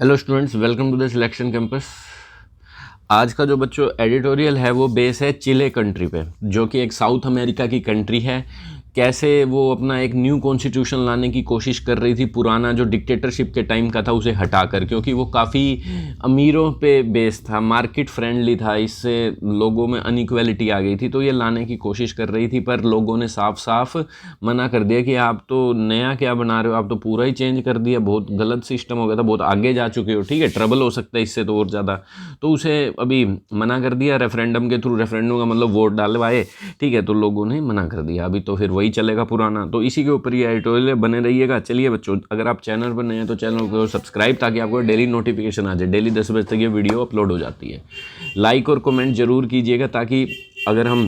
Hello students, welcome to the selection campus. आज का जो बच्चों एडिटोरियल है वो बेस है चिले कंट्री पे, जो कि एक साउथ अमेरिका की कंट्री है। कैसे वो अपना एक न्यू कॉन्स्टिट्यूशन लाने की कोशिश कर रही थी, पुराना जो डिक्टेटरशिप के टाइम का था उसे हटाकर, क्योंकि वो काफ़ी अमीरों पे बेस था, मार्केट फ्रेंडली था, इससे लोगों में अनइक्वालिटी आ गई थी, तो ये लाने की कोशिश कर रही थी। पर लोगों ने साफ साफ मना कर दिया कि आप तो नया क्या बना रहे हो, आप तो पूरा ही चेंज कर दिया, बहुत गलत सिस्टम हो गया था, बहुत आगे जा चुके हो, ठीक है, ट्रबल हो सकता है इससे तो और ज़्यादा। तो उसे अभी मना कर दिया रेफरेंडम के थ्रू, रेफरेंडम का मतलब वोट डालवाए, ठीक है, तो लोगों ने मना कर दिया। अभी तो फिर वही चलेगा पुराना, तो इसी के ऊपर ये एडिटोरियल बने रहिएगा। चलिए बच्चों, अगर आप चैनल पर नए हैं तो चैनल को सब्सक्राइब, ताकि आपको डेली नोटिफिकेशन आ जाए। डेली 10 बजे तक ये वीडियो अपलोड हो जाती है। लाइक और कमेंट जरूर कीजिएगा, ताकि अगर हम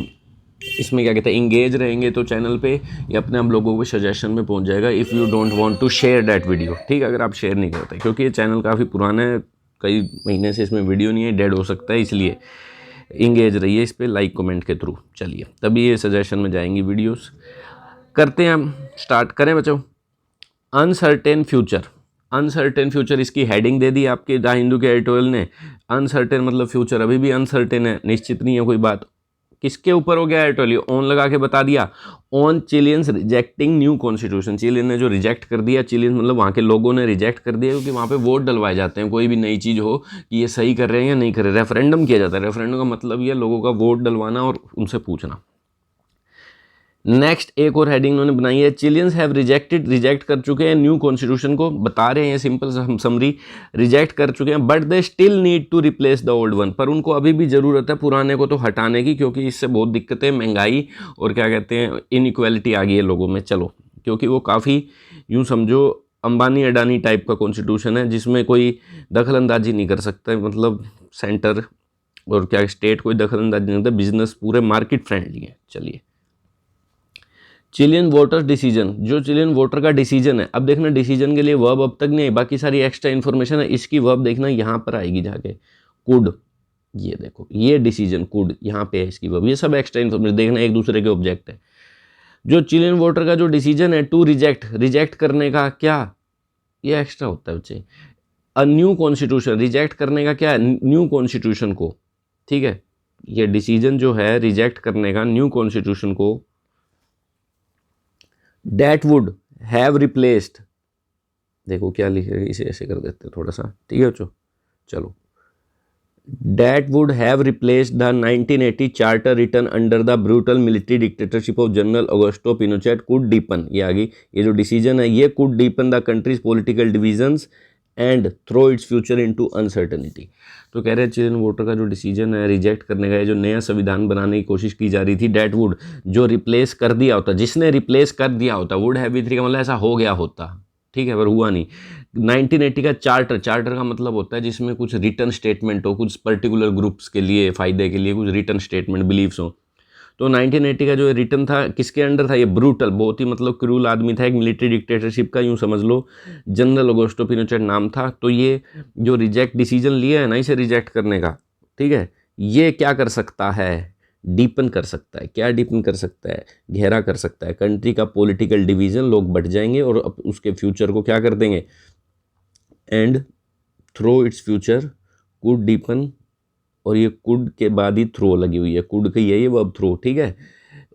इसमें क्या कहते हैं इंगेज रहेंगे तो चैनल पे ये अपने आप लोगों को सजेशन में पहुंच जाएगा। If you don't want to share that video, ठीक है, अगर आप शेयर नहीं करते, क्योंकि ये चैनल काफ़ी पुराना है, कई महीने से इसमें वीडियो नहीं है, डेड हो सकता है, इसलिए इंगेज रहिए इस पर लाइक कमेंट के थ्रू। चलिए, तभी ये सजेशन में जाएंगी वीडियोस। करते हैं, हम स्टार्ट करें बच्चों। अनसर्टेन फ्यूचर, अनसर्टेन फ्यूचर इसकी हेडिंग दे दी आपके द हिंदू के एडिटोरियल ने। अनसर्टेन मतलब फ्यूचर अभी भी अनसर्टेन है, निश्चित नहीं है कोई बात। किसके ऊपर हो गया एडिटोरियल, ऑन लगा के बता दिया, on Chileans rejecting new constitution. Chilean ने जो रिजेक्ट कर दिया, चिलियन मतलब वहाँ के लोगों ने रिजेक्ट कर दिया, क्योंकि वहाँ पे वोट डलवाए जाते हैं, कोई भी नई चीज़ हो कि ये सही कर रहे हैं या नहीं कर रहे, रेफरेंडम किया जाता है। रेफरेंडम का मतलब ये लोगों का वोट डलवाना और उनसे पूछना। नेक्स्ट एक और हेडिंग उन्होंने बनाई है, चिलियंस हैव रिजेक्टेड, रिजेक्ट कर चुके हैं न्यू कॉन्स्टिट्यूशन को, बता रहे हैं सिंपल समरी, रिजेक्ट कर चुके हैं, but they still need to replace the old one. पर उनको अभी भी ज़रूरत है पुराने को तो हटाने की, क्योंकि इससे बहुत दिक्कतें, महंगाई और क्या कहते हैं इनइक्वालिटी आ गई है लोगों में। चलो, क्योंकि वो काफ़ी यूँ समझो अंबानी अडानी टाइप का कॉन्स्टिट्यूशन है, जिसमें कोई दखल अंदाजी नहीं कर सकता, मतलब सेंटर और क्या स्टेट कोई दखल अंदाजी नहीं करता, बिजनेस पूरे मार्केट फ्रेंडली है। चलिए, चिलियन वोटर डिसीजन, जो चिलियन वोटर का डिसीजन है, अब देखना डिसीजन के लिए वर्ब अब तक नहीं आई, बाकी सारी एक्स्ट्रा इन्फॉर्मेशन है, इसकी वर्ब देखना यहाँ पर आएगी जाके, कुड, ये देखो ये डिसीजन कुड यहाँ पे है इसकी वर्ब, ये सब एक्स्ट्रा इन्फॉर्मेशन देखना, एक दूसरे के ऑब्जेक्ट है। जो चिलियन वोटर का जो डिसीजन है टू रिजेक्ट, रिजेक्ट करने का, क्या ये एक्स्ट्रा होता है बच्चे, अ न्यू कॉन्स्टिट्यूशन, रिजेक्ट करने का क्या, न्यू कॉन्स्टिट्यूशन को, ठीक है, ये डिसीजन जो है रिजेक्ट करने का न्यू कॉन्स्टिट्यूशन को, that would have replaced, देखो क्या लिखे, इसे ऐसे कर देते हैं थोड़ा सा, ठीक है बच्चों, चलो, that would have replaced the 1980 charter written under the brutal military dictatorship of General Augusto Pinochet could deepen, ये आ गई, ये जो डिसीजन है ये could deepen the country's political divisions and throw its future into uncertainty। तो कह रहे हैं चिल्ड्रन वोटर का जो डिसीजन है रिजेक्ट करने का, ये जो नया संविधान बनाने की कोशिश की जा रही थी, डेट वुड, जो रिप्लेस कर दिया होता, जिसने रिप्लेस कर दिया होता, वुड हैव बी थ्री का मतलब ऐसा हो गया होता, ठीक है, पर हुआ नहीं। 1980 का चार्टर, चार्टर का मतलब होता है जिसमें कुछ रिटर्न स्टेटमेंट हो, कुछ पर्टिकुलर ग्रुप्स के लिए फ़ायदे के लिए कुछ रिटर्न स्टेटमेंट, बिलीव्स हो। तो 1980 का जो रिटर्न था किसके अंडर था, ये ब्रूटल, बहुत ही मतलब क्रूल आदमी था, एक मिलिट्री डिक्टेटरशिप का यूँ समझ लो, जनरल ऑगस्टो पिनोचेट नाम था। तो ये जो रिजेक्ट डिसीजन लिया है ना इसे रिजेक्ट करने का, ठीक है, ये क्या कर सकता है, डीपन कर सकता है। क्या डीपन कर सकता है, गहरा कर सकता है कंट्री का पॉलिटिकल डिवीजन, लोग बढ़ जाएंगे और उसके फ्यूचर को क्या कर देंगे, and throw its future could deepen, और ये कुड के बाद ही थ्रो लगी हुई है, कुड की यही वर्ब थ्रो, ठीक है,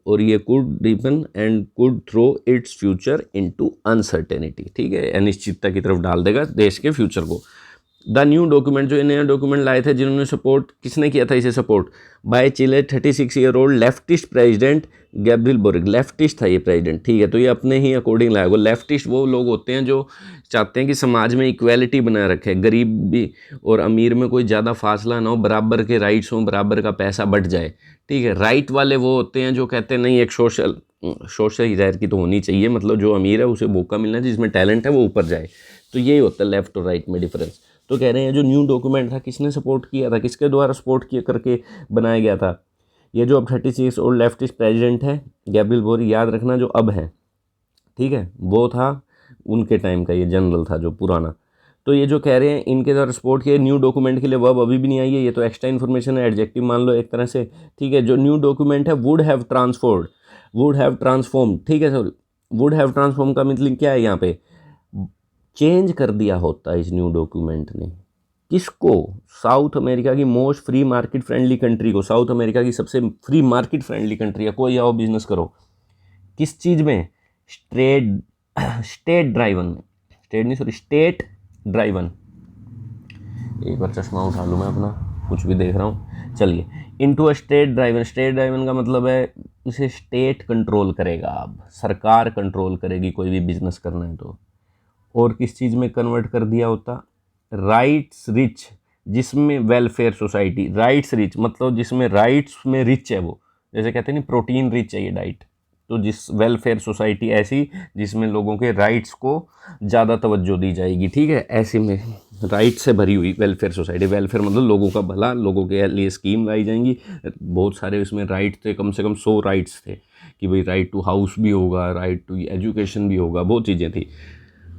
और ये could deepen and could throw its future into uncertainty, ठीक है, अनिश्चितता की तरफ डाल देगा देश के फ्यूचर को। द न्यू डॉक्यूमेंट, जो ये नया डॉक्यूमेंट लाए थे, जिन्होंने सपोर्ट, किसने किया था इसे सपोर्ट, बाय चिले 36 year old leftist president Gabriel boric, leftist था ये प्रेसिडेंट, ठीक है, तो ये अपने ही अकॉर्डिंग लाया। वो लेफ्टिस्ट वो लोग होते हैं जो चाहते हैं कि समाज में इक्वालिटी बनाए रखे, गरीब भी और अमीर में कोई ज़्यादा फासला ना हो, बराबर के राइट्स हों, बराबर का पैसा बढ़ जाए, ठीक है। राइट वाले वो होते हैं जो कहते हैं नहीं, एक सोशल हायरार्की तो होनी चाहिए, मतलब जो अमीर है उसे मौका मिलना चाहिए, जिसमें टैलेंट है वो ऊपर जाए, तो यही होता है लेफ्ट और राइट में डिफरेंस। तो कह रहे हैं जो न्यू डॉक्यूमेंट था किसने सपोर्ट किया था, किसके द्वारा सपोर्ट किया करके बनाया गया था, ये जो अब 36 ओल्ड लेफ्टिस्ट प्रेसिडेंट है गैब्रियल बोरिक, याद रखना जो अब है, ठीक है, वो था उनके टाइम का, ये जनरल था जो पुराना। तो ये जो कह रहे हैं इनके द्वारा सपोर्ट किया, न्यू डॉक्यूमेंट के लिए वर्ब अभी भी नहीं आई है, ये तो एक्स्ट्रा इन्फॉर्मेशन है, एडजेक्टिव मान लो एक तरह से, ठीक है। जो न्यू डॉक्यूमेंट है would have transformed, would have transform, ठीक है, सॉरी, वुड हैव ट्रांसफॉर्म का मतलब क्या है यहाँ पे, चेंज कर दिया होता इस न्यू डॉक्यूमेंट ने। किसको? साउथ अमेरिका की most free market friendly country को, साउथ अमेरिका की सबसे फ्री मार्केट फ्रेंडली कंट्री है, कोई आओ बिजनेस करो। किस चीज़ में? स्टेट ड्राइवन में, स्टेट नहीं सॉरी स्टेट ड्राइवन। एक बार चश्मा उठा लूँ मैं अपना, कुछ भी देख रहा हूँ। चलिए, into a state driven, state driven का मतलब है इसे स्टेट कंट्रोल करेगा, अब सरकार कंट्रोल करेगी कोई भी बिजनेस करना है तो। और किस चीज़ में कन्वर्ट कर दिया होता? राइट्स रिच, जिसमें वेलफेयर सोसाइटी, राइट्स रिच मतलब जिसमें राइट्स में रिच है वो, जैसे कहते हैं ना प्रोटीन रिच है ये डाइट, तो जिस वेलफेयर सोसाइटी ऐसी जिसमें लोगों के राइट्स को ज़्यादा तवज्जो दी जाएगी, ठीक है, ऐसे में राइट से भरी हुई वेलफेयर सोसाइटी। वेलफेयर मतलब लोगों का भला, लोगों के लिए स्कीम लाई जाएंगी। बहुत सारे इसमें राइट थे, कम से कम 100 राइट्स थे कि भाई राइट टू हाउस भी होगा, राइट टू एजुकेशन भी होगा, बहुत चीज़ें थी।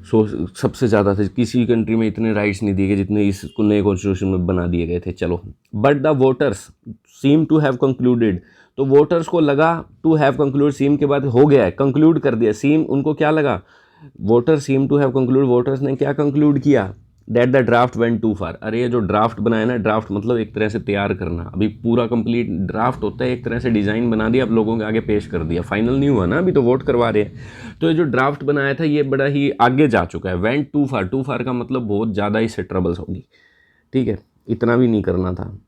सबसे ज़्यादा थे, किसी कंट्री में इतने राइट्स नहीं दिए गए जितने इस नए कॉन्स्टिट्यूशन में बना दिए गए थे। चलो, but the voters seem to have concluded, तो वोटर्स को लगा टू हैव कंक्लूड, सीम के बाद हो गया है, कंक्लूड कर दिया, सीम उनको क्या लगा? Voter seem to have conclude, voters ने क्या कंक्लूड किया? That the draft went too far. अरे ये जो ड्राफ्ट बनाया ना, ड्राफ्ट मतलब एक तरह से तैयार करना, अभी पूरा कंप्लीट ड्राफ्ट होता है, एक तरह से डिज़ाइन बना दिया, अब लोगों के आगे पेश कर दिया, फाइनल नहीं हुआ ना, अभी तो वोट करवा रहे हैं। तो ये जो ड्राफ्ट बनाया था ये बड़ा ही आगे जा चुका है। वेंट टू फार, टू फार का मतलब बहुत ज़्यादा इससे ट्रबल्स होगी, ठीक है, इतना भी नहीं करना था।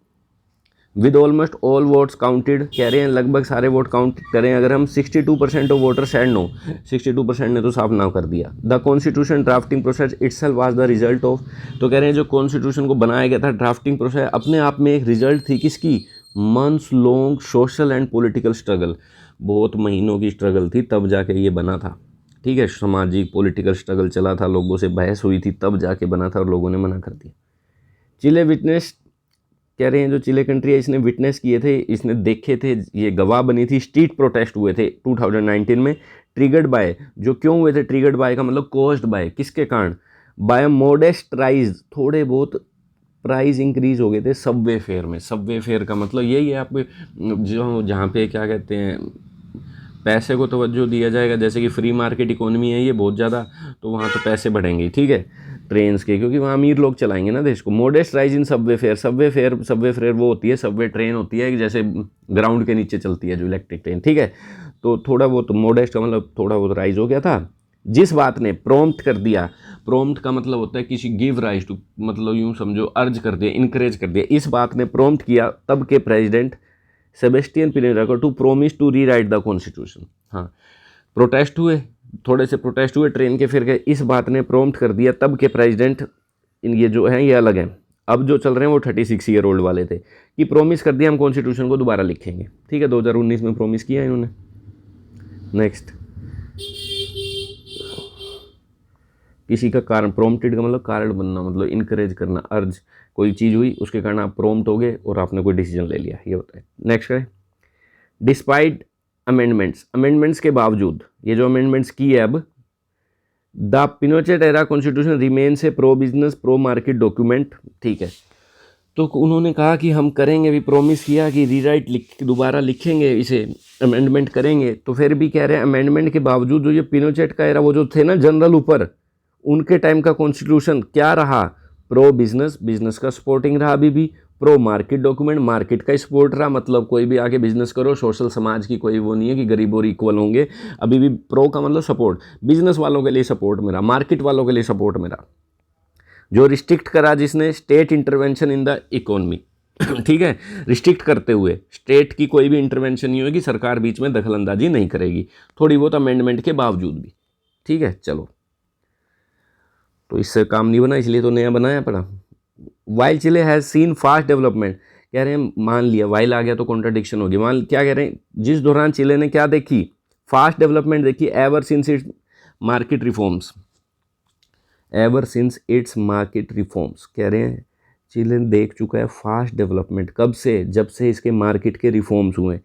With almost all votes counted, कह रहे हैं लगभग सारे वोट काउंट करें अगर हम, 62% ऑफ वोटर सेड नो, 62% ने तो साफ ना कर दिया। The constitution drafting process itself was the result of, तो कह रहे हैं जो कॉन्स्टिट्यूशन को बनाया गया था, ड्राफ्टिंग प्रोसेस अपने आप में एक रिजल्ट थी किसकी? Months long social and political struggle, बहुत महीनों की स्ट्रगल थी तब जाके ये बना था, ठीक है, सामाजिक पॉलिटिकल स्ट्रगल चला था, लोगों से बहस हुई थी, तब जाके बना था और लोगों ने मना कर दिया। चिले विटनेस, कह रहे हैं जो चिले कंट्री है इसने विटनेस किए थे, इसने देखे थे, ये गवाह बनी थी, स्ट्रीट प्रोटेस्ट हुए थे 2019 में, ट्रिगर्ड बाय, जो क्यों हुए थे? ट्रिगर्ड बाय का मतलब कॉज्ड बाय, किसके कारण? बाय मोडेस्ट राइज, थोड़े बहुत प्राइस इंक्रीज हो गए थे सबवे फेयर में। सबवे फेयर का मतलब यही है, आप जो जहाँ पे क्या कहते हैं पैसे को तवज्जो दिया जाएगा, जैसे कि फ्री मार्केट इकोनॉमी है ये बहुत ज़्यादा, तो वहाँ तो पैसे बढ़ेंगे, ठीक है, ट्रेन्स के, क्योंकि वहाँ अमीर लोग चलाएंगे ना देश को। Modest rise in Subway fair, Subway fair वो होती है, सबवे ट्रेन होती है जैसे ग्राउंड के नीचे चलती है जो इलेक्ट्रिक ट्रेन, ठीक है, तो थोड़ा बहुत मोडेस्ट का मतलब थोड़ा बहुत राइज हो गया था। जिस बात ने प्रॉम्प्ट कर दिया, प्रॉम्प्ट का मतलब होता है किसी गिव राइज टू, मतलब यूँ समझो अर्ज कर दिया, इनकरेज कर दिया, इस बात ने प्रॉम्प्ट किया तब के प्रेसिडेंट सेबेस्टियन पिनेरा को to promise to rewrite the constitution. हाँ, प्रोटेस्ट हुए, थोड़े से प्रोटेस्ट हुए ट्रेन के, फिर गए, इस बात ने प्रॉम्प्ट कर दिया तब के प्रेसिडेंट, इन ये जो हैं ये अलग हैं, अब जो चल रहे हैं वो 36 ईयर ओल्ड वाले थे, कि प्रॉमिस कर दिया हम कॉन्स्टिट्यूशन को दोबारा लिखेंगे, ठीक है, 2019 में प्रॉमिस किया इन्होंने। नेक्स्ट, किसी का कारण, प्रॉम्प्टेड का मतलब कारण बनना, मतलब इनकरेज करना, अर्ज, कोई चीज़ हुई उसके कारण आप प्रॉम्प्ट हो गए और आपने कोई डिसीजन ले लिया, ये होता है। नेक्स्ट करें, डिस्पाइट अमेंडमेंट्स, अमेंडमेंट्स के बावजूद, ये जो अमेंडमेंट्स की है अब, the Pinochet era constitution remains a pro business pro market document, ठीक है, तो उन्होंने कहा कि हम करेंगे, भी प्रॉमिस किया कि रीराइट दोबारा लिखेंगे, इसे अमेंडमेंट करेंगे, तो फिर भी कह रहे हैं अमेंडमेंट के बावजूद जो ये पिनोचेट का एरा, वो जो थे ना जनरल ऊपर, उनके टाइम का कॉन्स्टिट्यूशन क्या रहा? प्रो बिजनेस, बिजनेस का सपोर्टिंग रहा अभी भी, प्रो मार्केट डॉक्यूमेंट, मार्केट का सपोर्ट रहा, मतलब कोई भी आके बिजनेस करो, सोशल समाज की कोई वो नहीं है कि गरीब और इक्वल होंगे, अभी भी प्रो का मतलब सपोर्ट, बिजनेस वालों के लिए सपोर्ट मेरा, मार्केट वालों के लिए सपोर्ट मेरा। जो रिस्ट्रिक्ट करा जिसने, state intervention in the economy, ठीक है, रिस्ट्रिक्ट करते हुए स्टेट की कोई भी इंटरवेंशन नहीं होगी, सरकार बीच में दखलंदाजी नहीं करेगी, थोड़ी बहुत अमेंडमेंट के बावजूद भी, ठीक है। चलो, तो इससे काम नहीं बना, इसलिए तो नया बनाया पड़ा। While Chile has seen fast development, कह रहे हैं मान लिया वाइल आ गया तो कॉन्ट्राडिक्शन होगी, मान क्या कह रहे हैं, जिस दौरान चिले ने क्या देखी? फास्ट डेवलपमेंट देखी, ever since its market reforms, ever since its market reforms, कह रहे हैं चिले देख चुका है फास्ट डेवलपमेंट, कब से? जब से इसके मार्केट के रिफॉर्म्स हुए,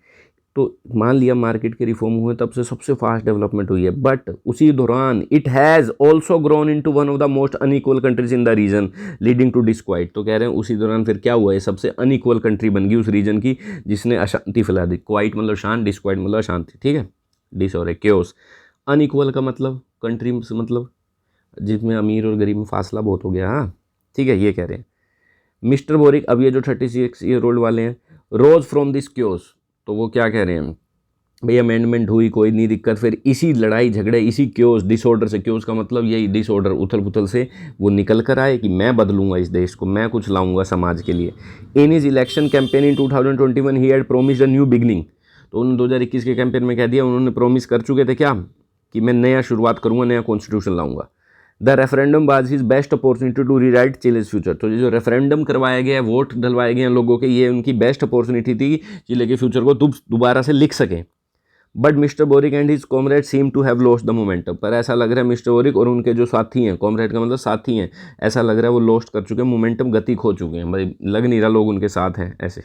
तो मान लिया मार्केट के रिफॉर्म हुए तब से सबसे फास्ट डेवलपमेंट हुई है, बट उसी दौरान it has also grown into one of the most unequal countries in the region leading to disquiet, तो कह रहे हैं उसी दौरान फिर क्या हुआ है, सबसे अनइक्वल कंट्री बन गई उस रीजन की, जिसने अशांति फैला दी। क्वाइट मतलब शांत, डिस्क्वाइट मतलब अशांति, ठीक है, डिस और केओस। अनइक्वल का मतलब कंट्री मतलब जिसमें अमीर और गरीब में फासला बहुत हो गया। हाँ ठीक है, ये कह रहे हैं मिस्टर बोरिक। अब ये जो 36 ईयर ओल्ड वाले हैं, रोज फ्रॉम दिस क्योस, तो वो क्या कह रहे हैं भाई अमेंडमेंट हुई कोई नहीं दिक्कत, फिर इसी लड़ाई झगड़े इसी क्योस डिसऑर्डर से, क्योस का मतलब यही डिसऑर्डर उथल पुथल से वो निकल कर आए कि मैं बदलूंगा इस देश को, मैं कुछ लाऊंगा समाज के लिए। In his election campaign in 2021 he had promised a new beginning. तो उन्होंने 2021 के कैंपेन में कह दिया, उन्होंने प्रोमिस कर चुके थे क्या कि मैं नया शुरुआत करूंगा, नया कॉन्स्टिट्यूशन लाऊंगा। The referendum was his best opportunity to rewrite Chile's future. तो ये जो रेफरेंडम करवाया गया, वोट डलवाए गए हैं लोगों के, ये उनकी बेस्ट अपॉर्चुनिटी थी चिले के फ्यूचर को दोबारा से लिख सकें। But mister Boric and his comrade seem to have lost the momentum. पर ऐसा लग रहा है मिस्टर बोरिक और उनके जो साथी हैं, कॉमरेड का मतलब साथी हैं, ऐसा लग रहा है वो लॉस्ट कर चुके हैं, मोमेंटम गति खो चुके हैं, भाई लग नहीं रहा लोग उनके साथ हैं ऐसे।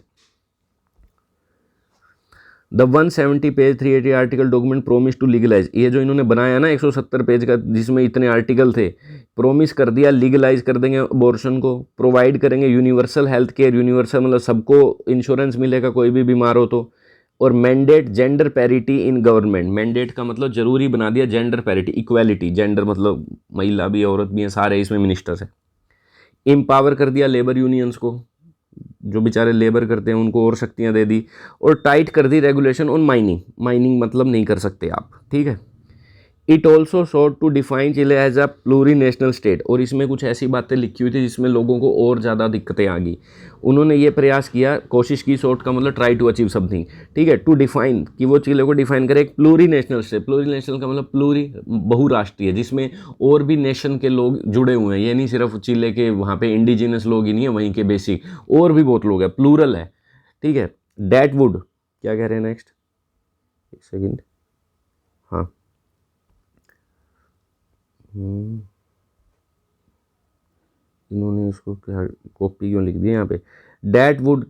The 170 page 380 article document promise to legalise. ये जो इन्होंने बनाया ना 170 पेज का, जिसमें इतने आर्टिकल थे, प्रोमिस कर दिया लीगलाइज कर देंगे अबॉर्शन को, प्रोवाइड करेंगे यूनिवर्सल हेल्थ केयर, यूनिवर्सल मतलब सबको इंश्योरेंस मिलेगा कोई भी बीमार हो तो, और mandate gender parity in government. Mandate का मतलब जरूरी बना दिया जेंडर पैरिटी, इक्वालिटी, जेंडर मतलब महिला भी औरत भी हैं, सारे इसमें मिनिस्टर्स हैं। एम्पावर कर दिया लेबर यूनियंस को, जो बेचारे लेबर करते हैं उनको और शक्तियां दे दी, और टाइट कर दी रेगुलेशन ऑन माइनिंग। माइनिंग मतलब नहीं कर सकते आप, ठीक है। It also sought to define Chile as a plurinational state. और इसमें कुछ ऐसी बातें लिखी हुई थी जिसमें लोगों को और ज़्यादा दिक्कतें आ गई। उन्होंने ये प्रयास किया, कोशिश की, शॉर्ट का मतलब ट्राई टू अचीव समथिंग, ठीक है, टू डिफाइन, कि वो चिले को डिफाइन करे एक प्लूरी नेशनल स्टेट। प्लूरी नेशनल का मतलब प्लूरी बहुराष्ट्रीय, जिसमें और भी नेशन के लोग जुड़े हुए हैं, ये नहीं सिर्फ चिले के वहाँ पे इंडिजिनस लोग ही नहीं है वहीं के बेसिक, और भी बहुत लोग हैं, प्लूरल है, ठीक है। डैट वुड क्या कह रहे हैं नेक्स्ट, एक सेकेंड, हाँ इन्होंने इसको क्या कॉपी क्यों लिख दिया यहाँ पे, डैट वुड,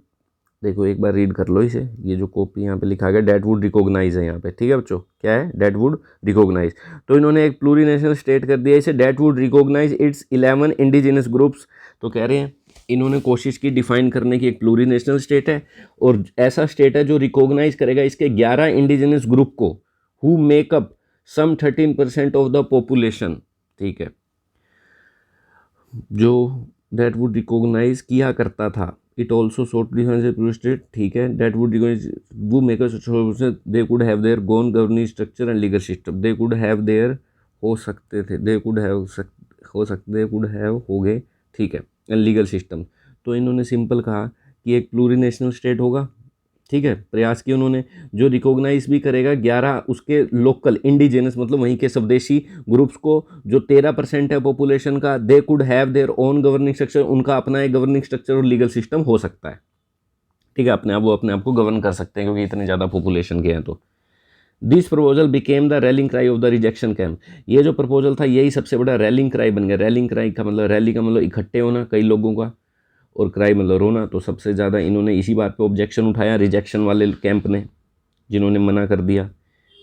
देखो एक बार रीड कर लो इसे, ये जो कॉपी यहाँ पे लिखा गया डैट वुड रिकॉग्नाइज है यहाँ पे, ठीक है बच्चों, क्या है डैट वुड रिकॉग्नाइज। तो इन्होंने एक प्लूरी नेशनल स्टेट कर दिया इसे, that would recognise its 11 indigenous groups. तो कह रहे हैं इन्होंने कोशिश की डिफाइन करने की, एक प्लूरी नेशनल स्टेट है और ऐसा स्टेट है जो रिकॉग्नाइज करेगा इसके 11 इंडिजिनस ग्रुप को, who make up some 13% of the population, ठीक है, जो दैट वुड रिकॉग्नाइज किया करता था। It also short define state, ठीक है, दैट वुड रिकॉग्नाइज वो maker they could have their gone governing structure and legal system. They could have their हो सकते थे, दे कुड हैव हो सकते, दे कुड हैव हो गए, ठीक है, एंड लीगल सिस्टम। तो इन्होंने सिंपल कहा कि एक प्लूरी नेशनल स्टेट होगा, ठीक है, प्रयास किया उन्होंने, जो रिकॉग्नाइज भी करेगा 11 उसके लोकल इंडिजिनस मतलब वहीं के स्वदेशी ग्रुप्स को, जो 13% है पॉपुलेशन का, दे could have their own governing structure, उनका अपना एक गवर्निंग स्ट्रक्चर और लीगल सिस्टम हो सकता है, ठीक है, अपने आप वो अपने आप को गवर्न कर सकते हैं क्योंकि इतने ज़्यादा पॉपुलेशन के हैं। तो this proposal became the railing cry of the rejection camp. ये जो प्रपोजल था यही सबसे बड़ा रैलिंग क्राई बन गया। रैलिंग क्राई का मतलब, रैली का मतलब इकट्ठे होना कई लोगों का, और क्राई मतलब रोना। तो सबसे ज़्यादा इन्होंने इसी बात पे ऑब्जेक्शन उठाया रिजेक्शन वाले कैंप ने, जिन्होंने मना कर दिया।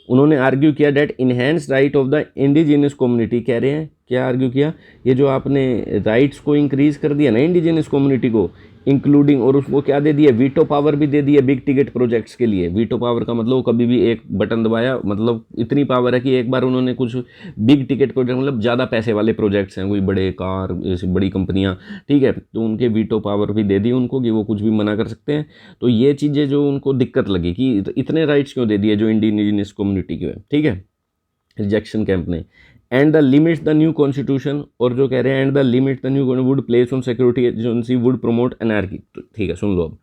उन्होंने आर्ग्यू किया that enhance right of the indigenous community. कह रहे हैं क्या आर्ग्यू किया, ये जो आपने राइट्स को इंक्रीज़ कर दिया ना इंडिजिनस कम्युनिटी को, इंक्लूडिंग, और उसको क्या दे दिया, वीटो पावर भी दे दिया बिग टिकट प्रोजेक्ट्स के लिए। वीटो पावर का मतलब कभी भी एक बटन दबाया, मतलब इतनी पावर है कि एक बार उन्होंने कुछ बिग टिकट प्रोजेक्ट मतलब ज़्यादा पैसे वाले प्रोजेक्ट्स हैं, कोई बड़े कार ऐसी बड़ी कंपनियां, ठीक है, तो उनके वीटो पावर भी दे दी उनको कि वो कुछ भी मना कर सकते हैं। तो ये चीज़ें जो उनको दिक्कत लगी कि इतने राइट्स क्यों दे दिए जो इंडिजिनस कम्युनिटी के हैं, ठीक है, रिजेक्शन कैंप ने। And the limits the new constitution, और जो कह रहे हैं and the limits the new would place on security agency would promote anarchy. तो ठीक है सुन लो अब।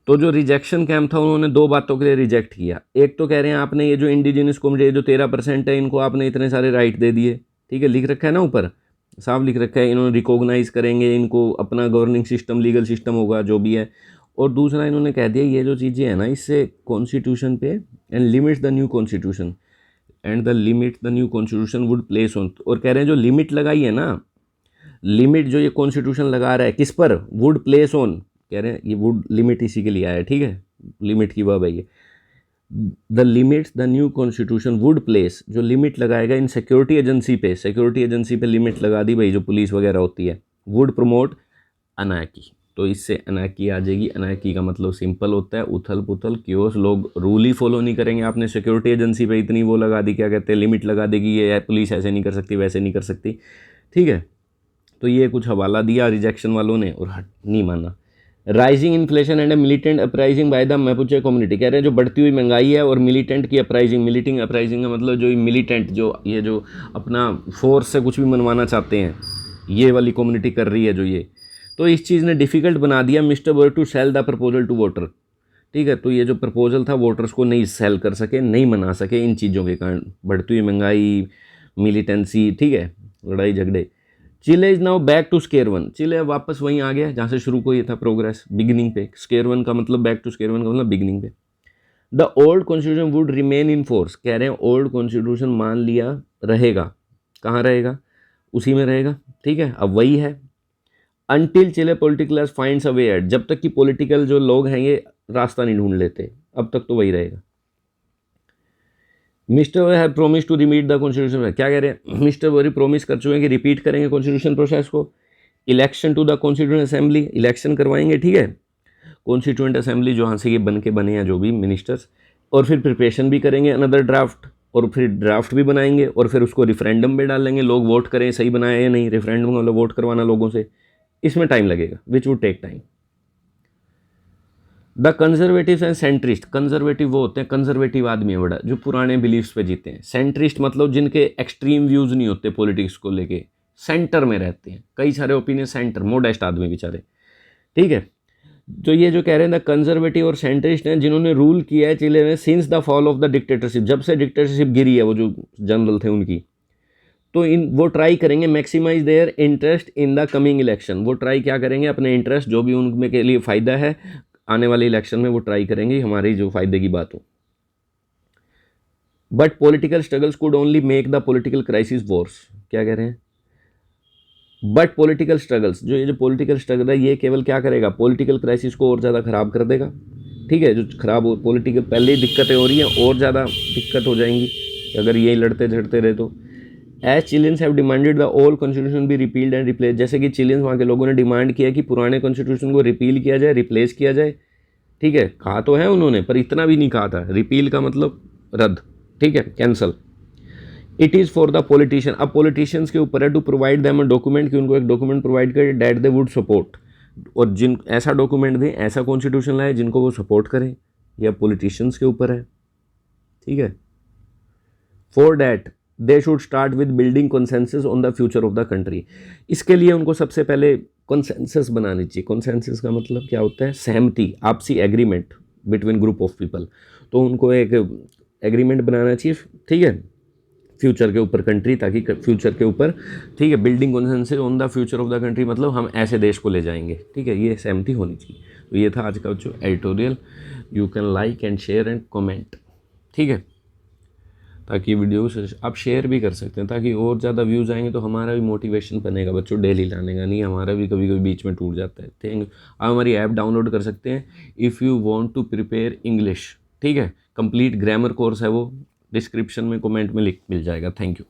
तो जो रिजेक्शन कैंप था उन्होंने दो बातों के लिए रिजेक्ट किया। एक तो कह रहे हैं आपने ये जो इंडिजिनस कम्युनिटी जो 13% है इनको आपने इतने सारे राइट दे दिए, ठीक है, लिख रखा है ना ऊपर साफ लिख रखा है, इन्होंने रिकॉग्नाइज करेंगे इनको, अपना गवर्निंग सिस्टम लीगल सिस्टम होगा जो भी है। और दूसरा इन्होंने कह दिया ये जो चीज़ें हैं ना इससे कॉन्स्टिट्यूशन पे, and limits the new constitution and the limit the new constitution would place on. और कह रहे हैं जो लिमिट लगाई है ना, लिमिट जो ये कॉन्स्टिट्यूशन लगा रहा है किस पर, वुड प्लेस ऑन, कह रहे हैं ये वुड लिमिट इसी के लिए आया है, ठीक है, लिमिट की वर्ब है ये। The limits the new constitution would place, जो लिमिट लगाएगा इन सिक्योरिटी एजेंसी पे, सिक्योरिटी एजेंसी पे लिमिट लगा दी भाई, जो पुलिस वगैरह होती है, वुड प्रमोट अनार्की। तो इससे अनार्की आ जाएगी। अनार्की का मतलब सिंपल होता है उथल पुथल क्योस, लोग रूल ही फॉलो नहीं करेंगे। आपने सिक्योरिटी एजेंसी पे इतनी वो लगा दी, क्या कहते हैं, लिमिट लगा देगी, ये पुलिस ऐसे नहीं कर सकती वैसे नहीं कर सकती, ठीक है, तो ये कुछ हवाला दिया रिजेक्शन वालों ने और नहीं माना। Rising inflation and militant uprising by the Mapuche community, कह रहे हैं जो बढ़ती हुई महंगाई है और मिलिटेंट की अपराइजिंग, मिलिटिंग अपराइजिंग का मतलब जो मिलिटेंट जो ये जो अपना फोर्स से कुछ भी मनवाना चाहते हैं, ये वाली कम्युनिटी कर रही है जो ये, तो इस चीज़ ने डिफ़िकल्ट बना दिया Mister Boric to sell the proposal to voter. ठीक है, तो ये जो प्रपोजल था वोटर्स को नहीं सेल कर सके, नहीं मना सके इन चीज़ों के कारण, बढ़ती हुई महंगाई, मिलिटेंसी, ठीक है, लड़ाई झगड़े। Chile is now back to square one, Chile अब वापस वहीं आ गया जहाँ से शुरू को ये था, प्रोग्रेस बिगिनिंग पे। स्केयर वन का मतलब बैक टू स्केयर वन का मतलब बिगिनिंग पे। The old constitution would remain in force, कह रहे हैं ओल्ड कॉन्स्टिट्यूशन मान लिया रहेगा, कहाँ रहेगा, उसी में रहेगा। ठीक है, अब वही है until Chile political class finds a way at, जब तक कि पॉलिटिकल जो लोग हैं ये रास्ता नहीं ढूंढ लेते, अब तक तो वही रहेगा। मिस्टर वो have promise to repeat the constitution, क्या कह रहे हैं, मिस्टर वोरी प्रोमिस कर चुके हैं कि रिपीट करेंगे कॉन्स्टिट्यूशन प्रोसेस को। Election to the constituent assembly, election करवाएंगे, ठीक है, कॉन्स्टिट्यूएंट असेंबली जो यहाँ से ये बन के बने हैं जो भी मिनिस्टर्स, और फिर प्रिपरेशन भी करेंगे अनदर ड्राफ्ट, और फिर ड्राफ्ट भी बनाएंगे और फिर उसको रेफरेंडम में डालेंगे, लोग वोट करें सही बनाया या नहीं, रेफरेंडम मतलब वोट करवाना लोगों से, इसमें टाइम लगेगा, which would take time. The conservative and centrist, conservative वो होते हैं, कंजर्वेटिव आदमी है बड़ा, जो पुराने बिलीफ्स पे जीते हैं। सेंट्रिस्ट मतलब जिनके एक्सट्रीम व्यूज़ नहीं होते पॉलिटिक्स को लेके, सेंटर में रहते हैं, कई सारे ओपिनियन सेंटर, मोडेस्ट आदमी बेचारे। ठीक है, तो ये जो कह रहे हैं द कंजर्वेटिव और सेंट्रिस्ट हैं जिन्होंने रूल किया है चिले में since the fall of the dictatorship, जब से डिक्टेटरशिप गिरी है वो जो जनरल थे उनकी, तो वो ट्राई करेंगे maximise their interest in the coming election, वो ट्राई क्या करेंगे, अपने इंटरेस्ट जो भी उनमें के लिए फ़ायदा है आने वाले इलेक्शन में वो ट्राई करेंगे हमारी जो फ़ायदे की बात हो। But political struggles could only make the political crisis Wars, क्या कह रहे हैं, बट पॉलिटिकल स्ट्रगल्स, जो ये जो पॉलिटिकल स्ट्रगल है ये केवल क्या करेगा, पॉलिटिकल क्राइसिस को और ज़्यादा ख़राब कर देगा। ठीक है, जो खराब हो पॉलिटिकल, पहले ही दिक्कतें हो रही हैं और ज़्यादा दिक्कत हो जाएंगी अगर ये लड़ते झड़ते रहे तो। As Chileans have demanded the old constitution be repealed and replace, जैसे कि चिलियंस वहाँ के लोगों ने डिमांड किया कि पुराने कॉन्स्टिट्यूशन को रिपील किया जाए, रिप्लेस किया जाए। ठीक है, कहा तो है उन्होंने पर इतना भी नहीं कहा था, रिपील का मतलब रद्द, ठीक है, cancel. It is for the politician, अब पॉलिटिशियंस के ऊपर है to provide them a document, कि उनको एक डॉक्यूमेंट प्रोवाइड करे डैट दे वुड सपोर्ट, और जिन ऐसा डॉक्यूमेंट दें, ऐसा कॉन्स्टिट्यूशन लाए जिनको वो सपोर्ट करें, यह पॉलिटिशियंस के ऊपर है। ठीक है, for that they should start with building consensus on the future of the country, इसके लिए उनको सबसे पहले कंसेंसस बनानी चाहिए। कंसेंसस का मतलब क्या होता है, सहमति, आपसी agreement between group of people, तो उनको एक एग्रीमेंट बनाना चाहिए, ठीक है, फ्यूचर के ऊपर कंट्री, ताकि फ्यूचर के ऊपर, ठीक है, building consensus on the future of the country मतलब हम ऐसे देश को ले जाएंगे। ठीक है, ये सहमति होनी चाहिए। तो ये था आज का जो editorial, you can like and share and comment, ठीक है, ताकि वीडियो आप शेयर भी कर सकते हैं ताकि और ज़्यादा व्यूज़ आएंगे तो हमारा भी मोटिवेशन बनेगा बच्चों डेली लाने का, नहीं हमारा भी कभी कभी बीच में टूट जाता है। Thank you. आप हमारी ऐप डाउनलोड कर सकते हैं if you want to prepare English, ठीक है, कंप्लीट ग्रामर कोर्स है वो, डिस्क्रिप्शन में कमेंट में लिख मिल जाएगा। Thank you.